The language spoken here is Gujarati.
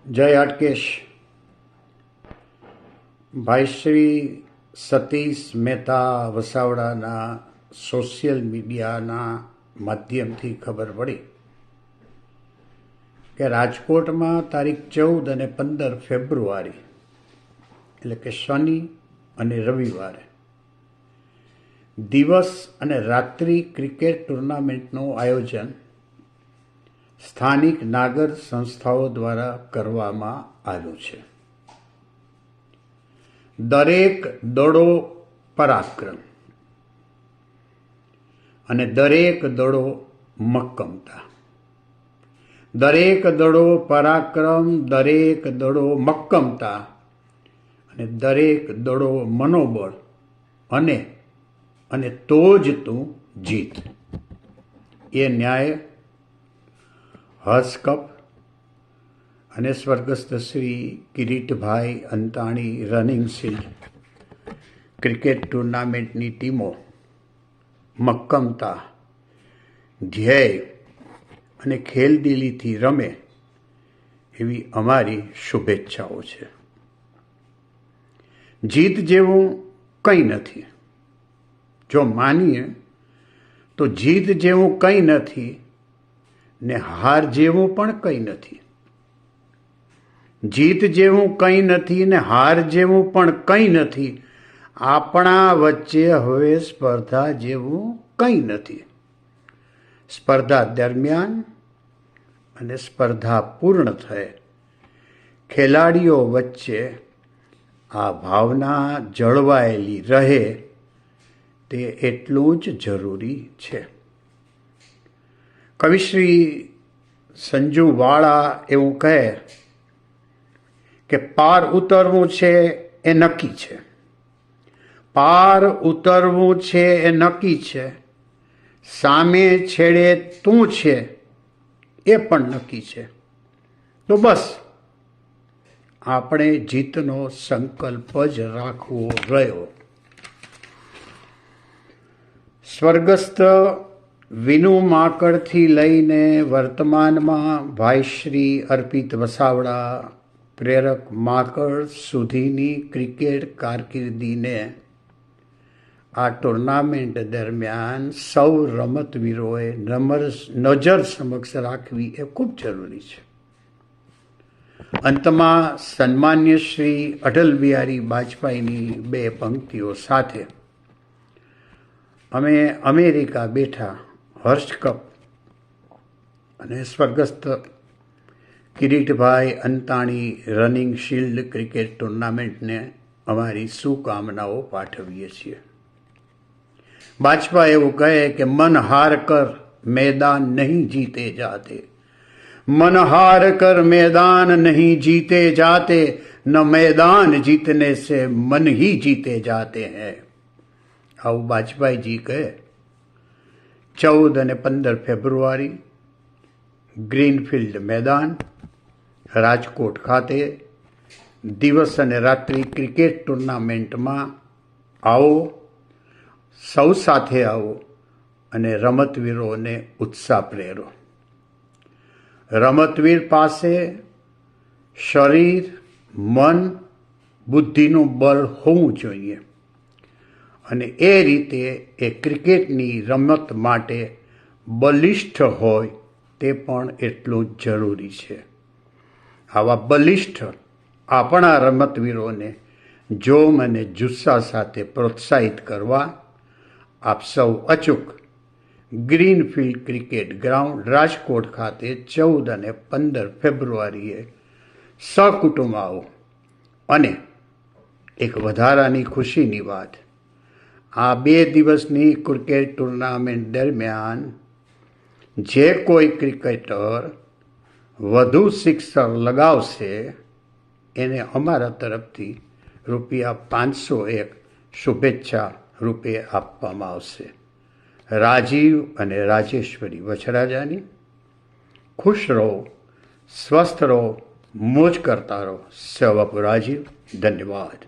જય હાટકેશ. ભાઈ શ્રી સતીશ મહેતા વસાવડાના સોશિયલ મીડિયાના માધ્યમથી ખબર પડી કે રાજકોટમાં તારીખ 14 અને 15 ફેબ્રુઆરી એટલે કે શનિ અને રવિવારે દિવસ અને રાત્રિ ક્રિકેટ ટુર્નામેન્ટનું આયોજન સ્થાનિક નાગર સંસ્થાઓ દ્વારા કરવામાં આવ્યું છે. દરેક દડો પરાક્રમ અને દરેક દડો મક્કમતા. દરેક દડો પરાક્રમ, દરેક દડો મક્કમતા અને દરેક દડો મનોબળ અને તો જ તું જીત. એ ન્યાય હર્ષ કપ અને સ્વર્ગસ્થ Shri Kiritbhai Antani running shield cricket ટુર્નામેન્ટની ટીમો મક્કમતા, ધ્યેય અને ખેલદિલીથી રમે એવી અમારી શુભેચ્છાઓ છે. જીત જેવું કંઈ નથી. જો માનીએ તો જીત જેવું કંઈ નથી ને હાર જેવું પણ કંઈ નથી. જીત જેવું કંઈ નથી ને હાર જેવું પણ કંઈ નથી. આપણા વચ્ચે હવે સ્પર્ધા જેવું કંઈ નથી. સ્પર્ધા દરમિયાન અને સ્પર્ધા પૂર્ણ થયે ખેલાડીઓ વચ્ચે આ ભાવના જળવાયેલી રહે તે એટલું જ જરૂરી છે. કવિશ્રી સંજુ વાળા એવું કહે કે પાર ઉતરવું છે એ નક્કી છે. પાર ઉતરવું છે એ નક્કી છે. સામે છેડે તું છે એ પણ નક્કી છે. તો બસ આપણે જીતનો સંકલ્પ જ રાખવો રહ્યો. સ્વર્ગસ્થ વિનુ માકડથી લઈને વર્તમાનમાં ભાઈ શ્રી અર્પિત વસાવડા, પ્રેરક માકડ સુધીની ક્રિકેટ કારકિર્દીને આ ટુર્નામેન્ટ દરમિયાન સૌ રમતવીરોએ નજર સમક્ષ રાખવી એ ખૂબ જરૂરી છે. અંતમાં સન્માન્ય શ્રી અટલ બિહારી વાજપેયીની બે પંક્તિઓ સાથે અમે અમેરિકા બેઠા હર્ષ કપ અને સ્વર્ગસ્થ Kiritbhai Antani running shield cricket ટુર્નામેન્ટને અમારી શુભકામનાઓ પાઠવીએ છીએ. વાજપેયી એવું કહે કે મન હાર કર मैदान नहीं जीते जाते, मन हार कर मैदान नहीं जीते जाते, न मैदान जीतने से मन ही जीते जाते हैं. આવું વાજપેયીજી કહે. 14 અને 15 ફેબ્રુઆરી ગ્રીનફિલ્ડ મેદાન રાજકોટ ખાતે દિવસ અને રાત્રિ ક્રિકેટ ટુર્નામેન્ટમાં આવો, સૌ સાથે આવો અને રમતવીરોને ઉત્સાહ પ્રેરો. રમતવીર પાસે શરીર, મન, બુદ્ધિનું બળ હોવું જોઈએ અને એ રીતે એ ક્રિકેટની રમત માટે બલિષ્ઠ હોય તે પણ એટલું જ જરૂરી છે. આવા બલિષ્ઠ આપણા રમતવીરોને જોમ અને જુસ્સા સાથે પ્રોત્સાહિત કરવા આપ સૌ અચૂક ગ્રીનફિલ્ડ ક્રિકેટ ગ્રાઉન્ડ રાજકોટ ખાતે 14 અને 15 ફેબ્રુઆરીએ સહકુટુંબ આવો. અને એક વધારાની ખુશીની વાત, આ 2 દિવસની ક્રિકેટ ટુર્નામેન્ટ દરમિયાન જે કોઈ ક્રિકેટર વધુ સિક્સર લગાવશે એને અમારા તરફથી ₹501 શુભેચ્છા રૂપે આપવામાં આવશે. રાજીવ અને રાજેશ્વરી વછરાજાની. ખુશ રહો, સ્વસ્થ રહો, મોજ કરતા રહો. સેવક રાજીવ. ધન્યવાદ.